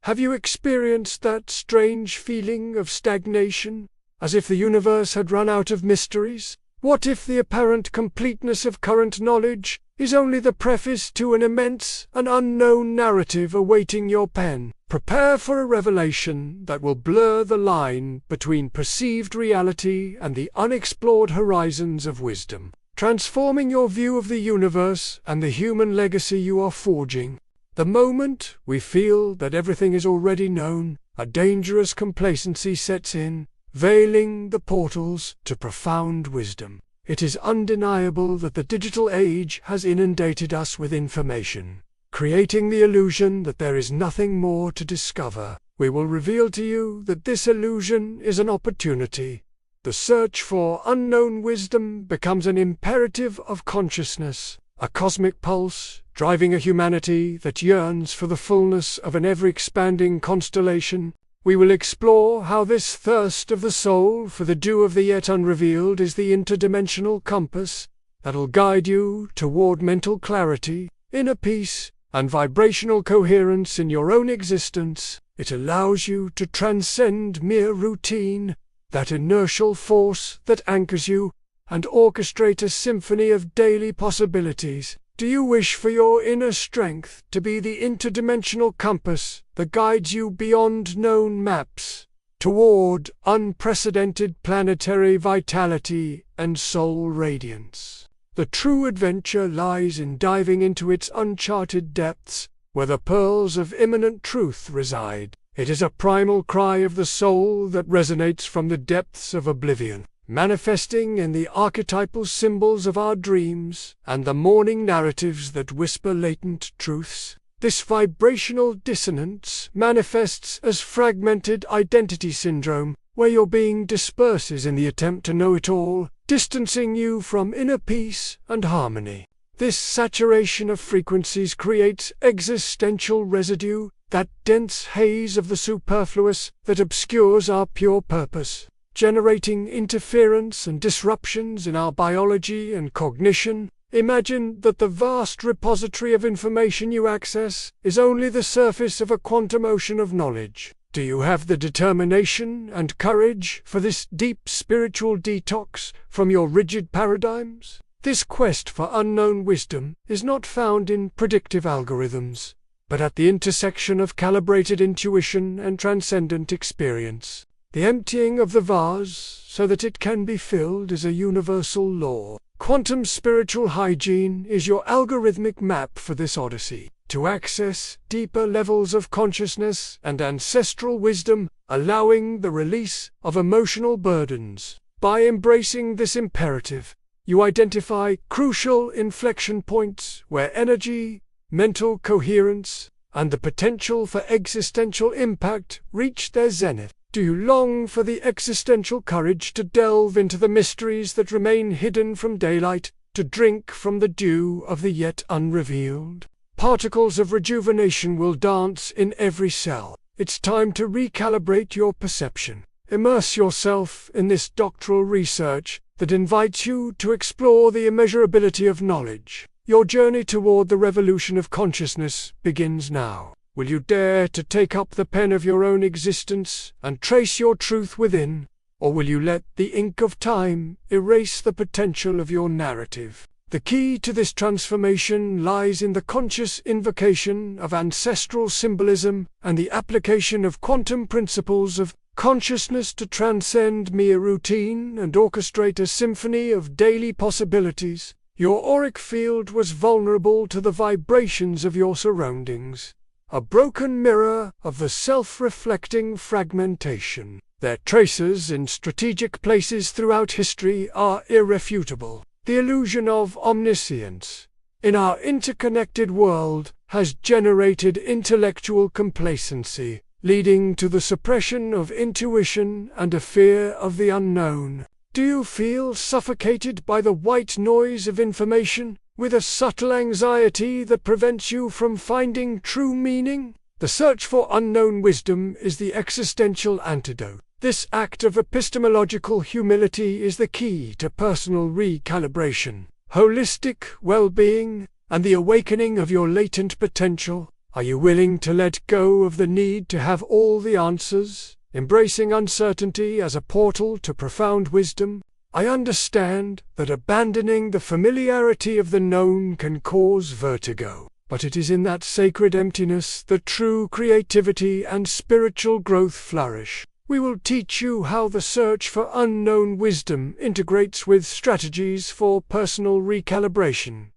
Have you experienced that strange feeling of stagnation, as if the universe had run out of mysteries? What if the apparent completeness of current knowledge is only the preface to an immense and unknown narrative awaiting your pen? Prepare for a revelation that will blur the line between perceived reality and the unexplored horizons of wisdom, transforming your view of the universe and the human legacy you are forging. The moment we feel that everything is already known, a dangerous complacency sets in, veiling the portals to profound wisdom. It is undeniable that the digital age has inundated us with information, creating the illusion that there is nothing more to discover. We will reveal to you that this illusion is an opportunity. The search for unknown wisdom becomes an imperative of consciousness, a cosmic pulse driving a humanity that yearns for the fullness of an ever-expanding constellation. We will explore how this thirst of the soul for the dew of the yet unrevealed is the interdimensional compass that'll guide you toward mental clarity, inner peace, and vibrational coherence in your own existence. It allows you to transcend mere routine, that inertial force that anchors you, and orchestrate a symphony of daily possibilities. Do you wish for your inner strength to be the interdimensional compass that guides you beyond known maps, toward unprecedented planetary vitality and soul radiance? The true adventure lies in diving into its uncharted depths, where the pearls of immanent truth reside. It is a primal cry of the soul that resonates from the depths of oblivion, manifesting in the archetypal symbols of our dreams and the morning narratives that whisper latent truths. This vibrational dissonance manifests as fragmented identity syndrome, where your being disperses in the attempt to know it all, distancing you from inner peace and harmony. This saturation of frequencies creates existential residue, that dense haze of the superfluous that obscures our pure purpose, generating interference and disruptions in our biology and cognition. Imagine that the vast repository of information you access is only the surface of a quantum ocean of knowledge. Do you have the determination and courage for this deep spiritual detox from your rigid paradigms? This quest for unknown wisdom is not found in predictive algorithms, but at the intersection of calibrated intuition and transcendent experience. The emptying of the vase so that it can be filled is a universal law. Quantum spiritual hygiene is your algorithmic map for this odyssey. To access deeper levels of consciousness and ancestral wisdom, allowing the release of emotional burdens. By embracing this imperative, you identify crucial inflection points where energy, mental coherence, and the potential for existential impact reach their zenith. Do you long for the existential courage to delve into the mysteries that remain hidden from daylight, to drink from the dew of the yet unrevealed? Particles of rejuvenation will dance in every cell. It's time to recalibrate your perception. Immerse yourself in this doctoral research that invites you to explore the immeasurability of knowledge. Your journey toward the revolution of consciousness begins now. Will you dare to take up the pen of your own existence and trace your truth within, or will you let the ink of time erase the potential of your narrative? The key to this transformation lies in the conscious invocation of ancestral symbolism and the application of quantum principles of consciousness to transcend mere routine and orchestrate a symphony of daily possibilities. Your auric field was vulnerable to the vibrations of your surroundings, a broken mirror of the self-reflecting fragmentation. Their traces in strategic places throughout history are irrefutable. The illusion of omniscience in our interconnected world has generated intellectual complacency, leading to the suppression of intuition and a fear of the unknown. Do you feel suffocated by the white noise of information, with a subtle anxiety that prevents you from finding true meaning? The search for unknown wisdom is the existential antidote. This act of epistemological humility is the key to personal recalibration, holistic well-being, and the awakening of your latent potential. Are you willing to let go of the need to have all the answers, embracing uncertainty as a portal to profound wisdom? I understand that abandoning the familiarity of the known can cause vertigo, but it is in that sacred emptiness that true creativity and spiritual growth flourish. We will teach you how the search for unknown wisdom integrates with strategies for personal recalibration.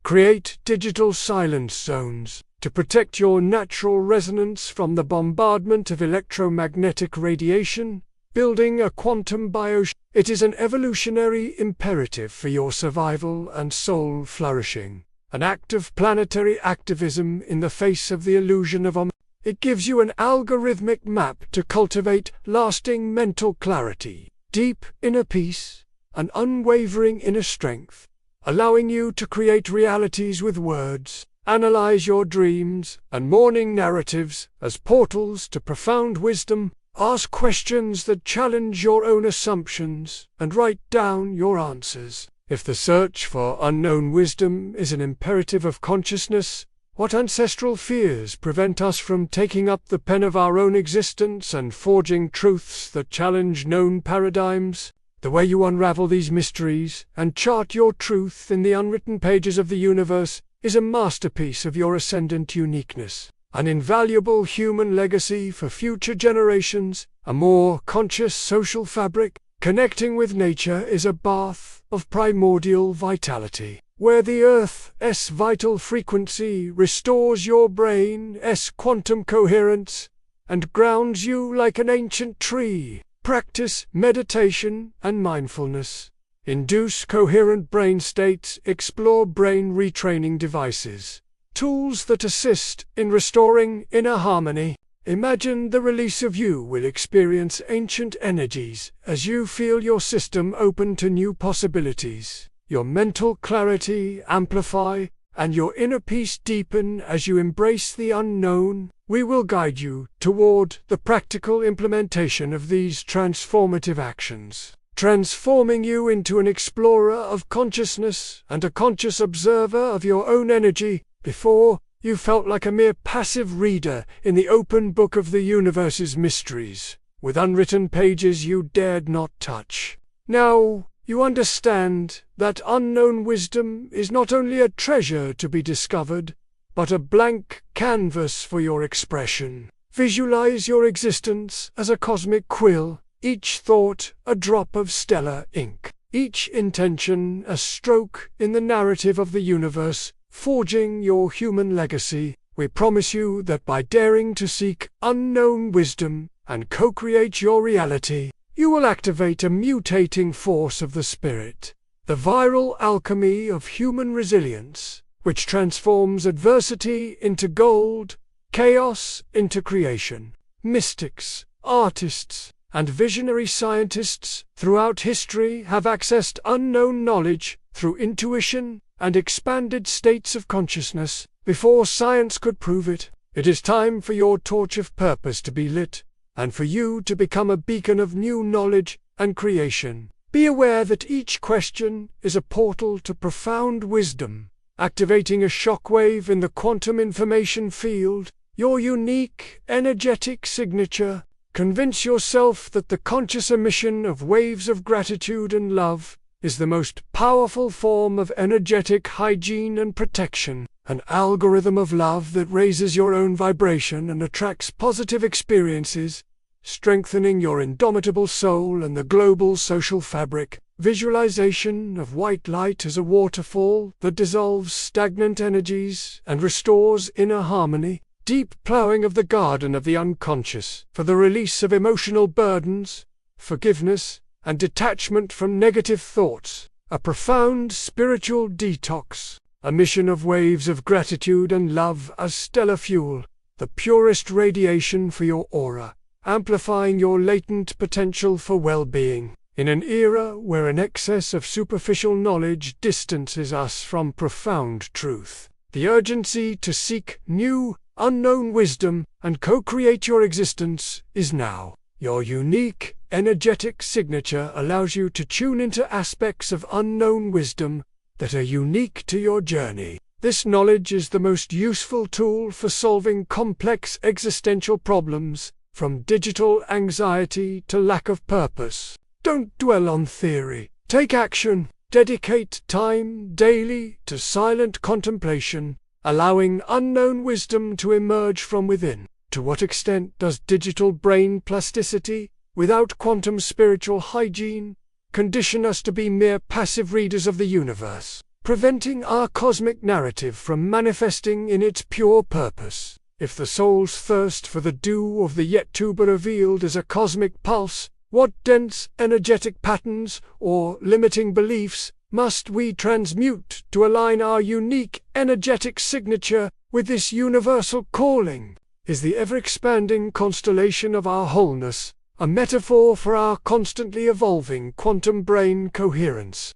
Create digital silence zones to protect your natural resonance from the bombardment of electromagnetic radiation. Building a quantum biosphere. It is an evolutionary imperative for your survival and soul flourishing. An act of planetary activism in the face of the illusion of It gives you an algorithmic map to cultivate lasting mental clarity, deep inner peace, and unwavering inner strength, allowing you to create realities with words, analyze your dreams and morning narratives as portals to profound wisdom. Ask questions that challenge your own assumptions, and write down your answers. If the search for unknown wisdom is an imperative of consciousness, what ancestral fears prevent us from taking up the pen of our own existence and forging truths that challenge known paradigms? The way you unravel these mysteries and chart your truth in the unwritten pages of the universe is a masterpiece of your ascendant uniqueness. An invaluable human legacy for future generations, a more conscious social fabric. Connecting with nature is a bath of primordial vitality, where the Earth's vital frequency restores your brain's quantum coherence and grounds you like an ancient tree. Practice meditation and mindfulness. Induce coherent brain states. Explore brain retraining devices. Tools that assist in restoring inner harmony. Imagine the release of you will experience ancient energies as you feel your system open to new possibilities. Your mental clarity amplify and your inner peace deepen as you embrace the unknown. We will guide you toward the practical implementation of these transformative actions, transforming you into an explorer of consciousness and a conscious observer of your own energy. Before, you felt like a mere passive reader in the open book of the universe's mysteries, with unwritten pages you dared not touch. Now, you understand that unknown wisdom is not only a treasure to be discovered, but a blank canvas for your expression. Visualize your existence as a cosmic quill, each thought a drop of stellar ink, each intention a stroke in the narrative of the universe. Forging your human legacy, we promise you that by daring to seek unknown wisdom and co-create your reality, you will activate a mutating force of the spirit, the viral alchemy of human resilience, which transforms adversity into gold, chaos into creation. Mystics, artists, and visionary scientists throughout history have accessed unknown knowledge through intuition and expanded states of consciousness before science could prove it. It is time for your torch of purpose to be lit, and for you to become a beacon of new knowledge and creation. Be aware that each question is a portal to profound wisdom, activating a shockwave in the quantum information field, your unique, energetic signature. Convince yourself that the conscious emission of waves of gratitude and love is the most powerful form of energetic hygiene and protection, an algorithm of love that raises your own vibration and attracts positive experiences, strengthening your indomitable soul and the global social fabric. Visualization of white light as a waterfall that dissolves stagnant energies and restores inner harmony. Deep plowing of the garden of the unconscious for the release of emotional burdens, forgiveness, and detachment from negative thoughts, a profound spiritual detox, a mission of waves of gratitude and love as stellar fuel, the purest radiation for your aura, amplifying your latent potential for well-being. In an era where an excess of superficial knowledge distances us from profound truth, the urgency to seek new, unknown wisdom and co-create your existence is now. Your unique, energetic signature allows you to tune into aspects of unknown wisdom that are unique to your journey. This knowledge is the most useful tool for solving complex existential problems, from digital anxiety to lack of purpose. Don't dwell on theory. Take action. Dedicate time daily to silent contemplation, allowing unknown wisdom to emerge from within. To what extent does digital brain plasticity, without quantum spiritual hygiene, condition us to be mere passive readers of the universe, preventing our cosmic narrative from manifesting in its pure purpose? If the soul's thirst for the dew of the yet-to-be revealed is a cosmic pulse, what dense energetic patterns or limiting beliefs must we transmute to align our unique energetic signature with this universal calling? Is the ever-expanding constellation of our wholeness a metaphor for our constantly evolving quantum brain coherence?